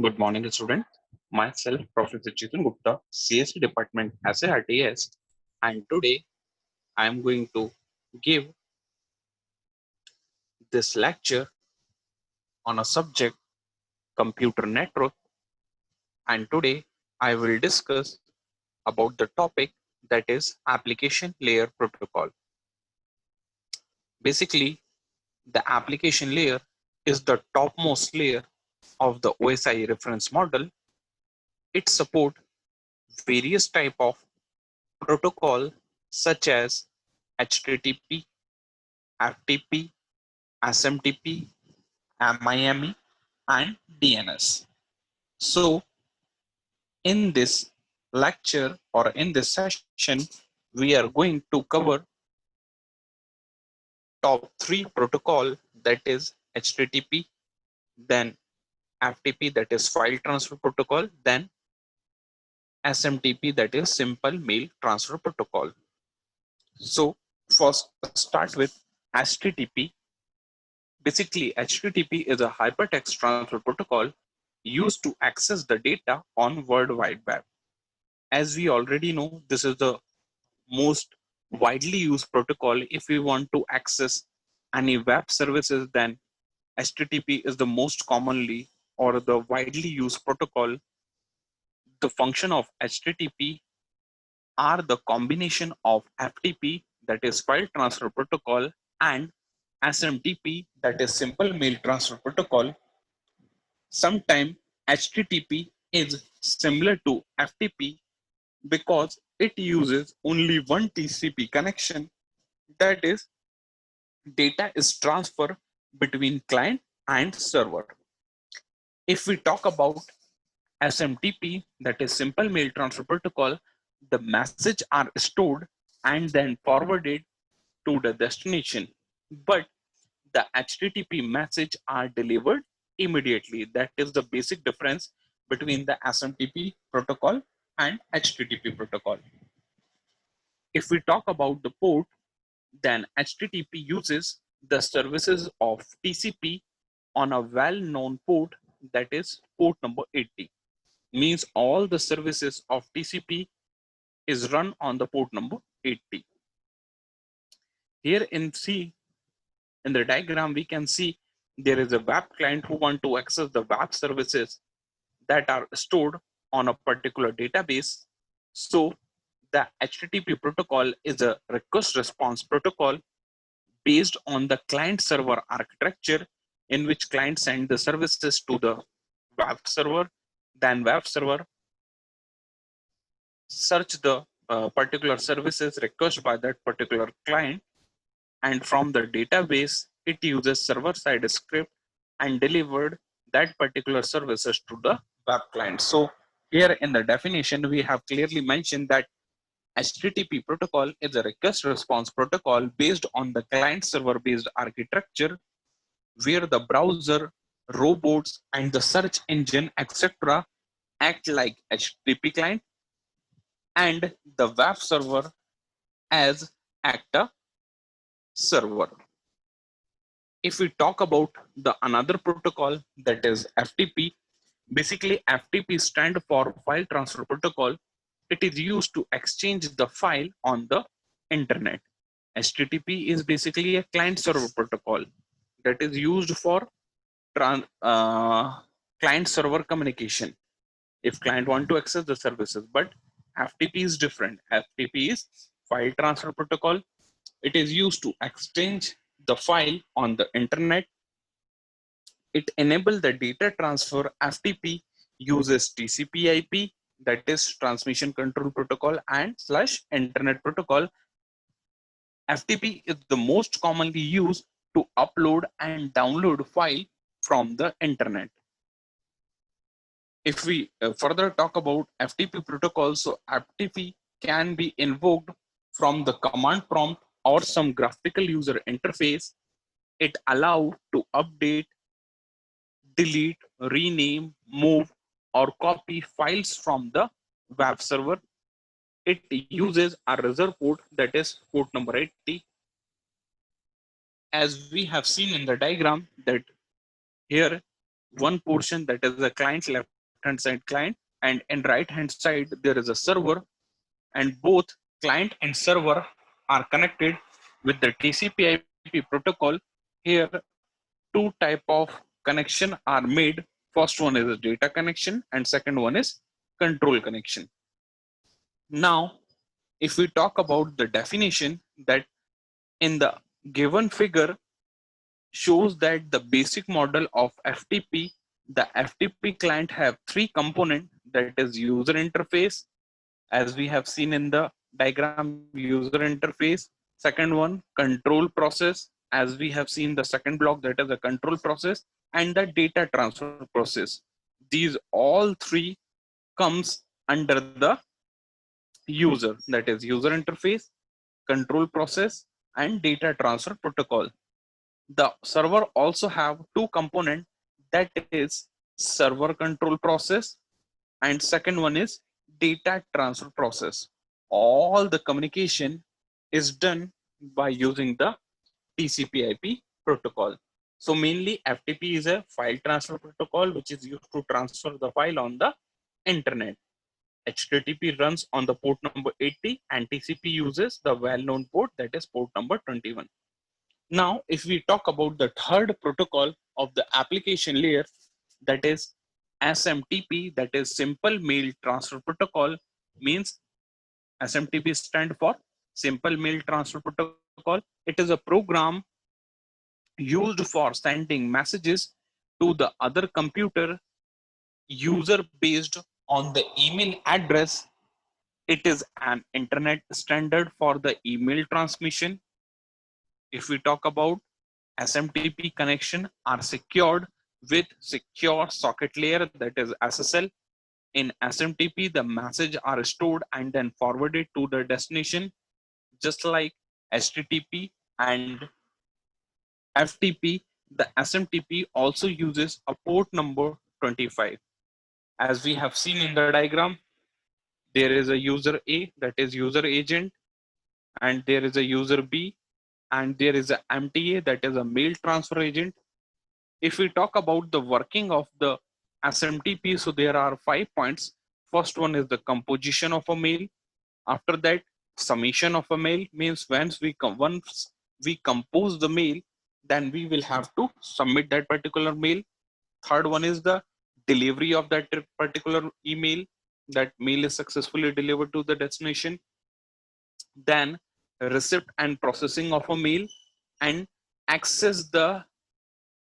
Good morning, student. Myself, Professor Chetan Gupta, CSE Department, SARTS, and today I am going to give this lecture on a subject computer network. And today I will discuss about the topic that is application layer protocol. Basically, the application layer is the topmost layer of the OSI reference model. It supports various type of protocol such as HTTP, FTP, SMTP, MIME, and DNS. So, in this lecture or in this session, we are going to cover top three protocol, that is HTTP, then FTP, that is file transfer protocol, then SMTP, that is simple mail transfer protocol. So, first start with HTTP. Basically, HTTP is a hypertext transfer protocol used to access the data on World Wide Web. As we already know, this is the most widely used protocol. If we want to access any web services, then HTTP is the most commonly or the widely used protocol. The function of HTTP are the combination of FTP, that is file transfer protocol, and SMTP, that is simple mail transfer protocol. Sometimes HTTP is similar to FTP because it uses only one TCP connection, that is, data is transferred between client and server. If we talk about SMTP, that is simple mail transfer protocol, the message are stored and then forwarded to the destination, but the HTTP message are delivered immediately. That is the basic difference between the SMTP protocol and HTTP protocol. If we talk about the port, then HTTP uses the services of TCP on a well-known port, that is port number 80. Means all the services of TCP is run on the port number 80. Here in the diagram, we can see there is a web client who want to access the web services that are stored on a particular database. So the HTTP protocol is a request response protocol based on the client server architecture, in which client send the services to the web server, then web server search the particular services request by that particular client, and from the database it uses server side script and delivered that particular services to the web client. So here in the definition we have clearly mentioned that HTTP protocol is a request response protocol based on the client server based architecture, where the browser, robots, and the search engine, etc., act like HTTP client, and the web server as actor server. If we talk about the another protocol, that is FTP, basically FTP stand for file transfer protocol. It is used to exchange the file on the internet. HTTP is basically a client server protocol that is used for client server communication if client want to access the services, but FTP is different. FTP is file transfer protocol. It is used to exchange the file on the internet. It enables the data transfer. FTP uses TCP/IP, that is transmission control protocol, and slash internet protocol. FTP is the most commonly used to upload and download file from the internet. If we further talk about FTP protocol, so FTP can be invoked from the command prompt or some graphical user interface. It allows to update, delete, rename, move, or copy files from the web server. It uses a reserve port, that is port number 80. As we have seen in the diagram that here one portion that is the client's left hand side client, and in right hand side there is a server, and both client and server are connected with the TCP/IP protocol. Here two type of connection are made. First one is a data connection and second one is control connection. Now if we talk about the definition, that in the given figure shows that the basic model of FTP, the FTP client have three components, that is user interface, as we have seen in the diagram, user interface. Second one, control process, as we have seen the second block, that is the control process, and the data transfer process. These all three comes under the user, that is user interface, control process, and data transfer protocol. The server also have two component, that is server control process, and second one is data transfer process. All the communication is done by using the TCP/IP protocol. So mainly FTP is a file transfer protocol which is used to transfer the file on the internet. HTTP runs on the port number 80 and TCP uses the well-known port, that is port number 21. Now, if we talk about the third protocol of the application layer, that is SMTP, that is Simple Mail Transfer Protocol, means SMTP stand for Simple Mail Transfer Protocol. It is a program used for sending messages to the other computer user based on the email address. It is an internet standard for the email transmission. If we talk about SMTP connection are secured with secure socket layer, that is SSL. In SMTP, the message are stored and then forwarded to the destination, just like HTTP and FTP. The SMTP also uses a port number 25. As we have seen in the diagram, there is a user A, that is user agent, and there is a user B, and there is a MTA, that is a mail transfer agent. If we talk about the working of the SMTP, so there are 5 points. First one is the composition of a mail. After that, summation of a mail means once we compose the mail, then we will have to submit that particular mail. Third one is the delivery of that particular email. That mail is successfully delivered to the destination. Then receipt and processing of a mail, and access the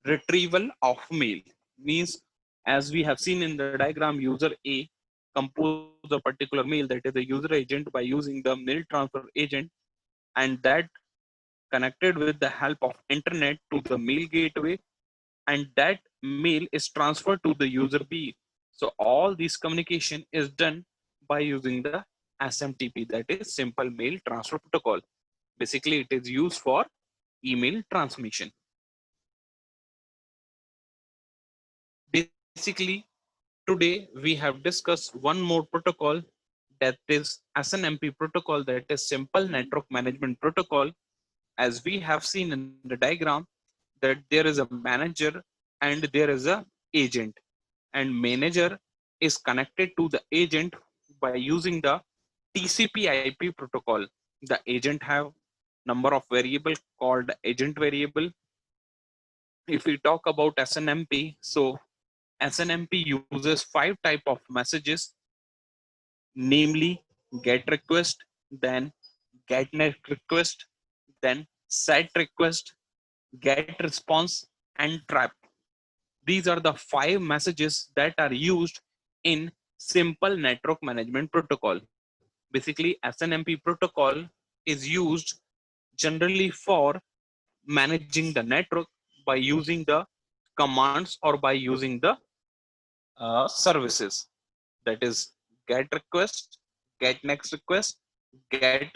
retrieval of mail, means as we have seen in the diagram, user A compose a particular mail, that is a user agent, by using the mail transfer agent, and that connected with the help of internet to the mail gateway, and that mail is transferred to the user B. So all this communication is done by using the SMTP, that is Simple Mail Transfer Protocol. Basically it is used for email transmission. Basically, today we have discussed one more protocol, that is SNMP protocol, that is Simple Network Management Protocol. As we have seen in the diagram, that there is a manager and there is a agent, and manager is connected to the agent by using the TCP/IP protocol. The agent have number of variable called agent variable. If we talk about SNMP, so SNMP uses 5 type of messages, namely get request, then get net request, then set request, get response, and trap. These are the 5 messages that are used in Simple Network Management Protocol. Basically, SNMP protocol is used generally for managing the network by using the commands or by using the services, that is get request, get next request, get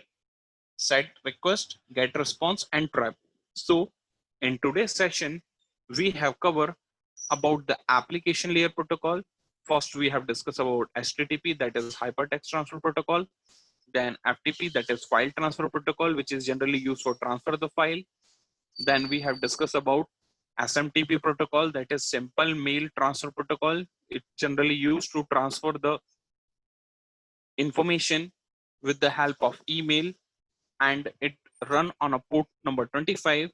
set request, get response, and trap. So in today's session we have covered about the application layer protocol. First we have discussed about HTTP, that is hypertext transfer protocol, then FTP, that is file transfer protocol, which is generally used for transfer the file. Then we have discussed about SMTP protocol, that is simple mail transfer protocol. It's generally used to transfer the information with the help of email, and it run on a port number 25.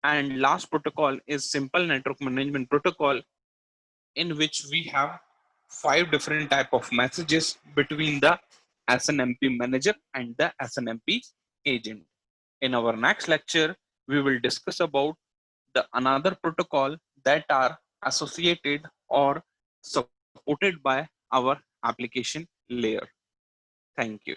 And last protocol is simple network management protocol, in which we have 5 different type of messages between the SNMP manager and the SNMP agent. In our next lecture, we will discuss about the another protocol that are associated or supported by our application layer. Thank you.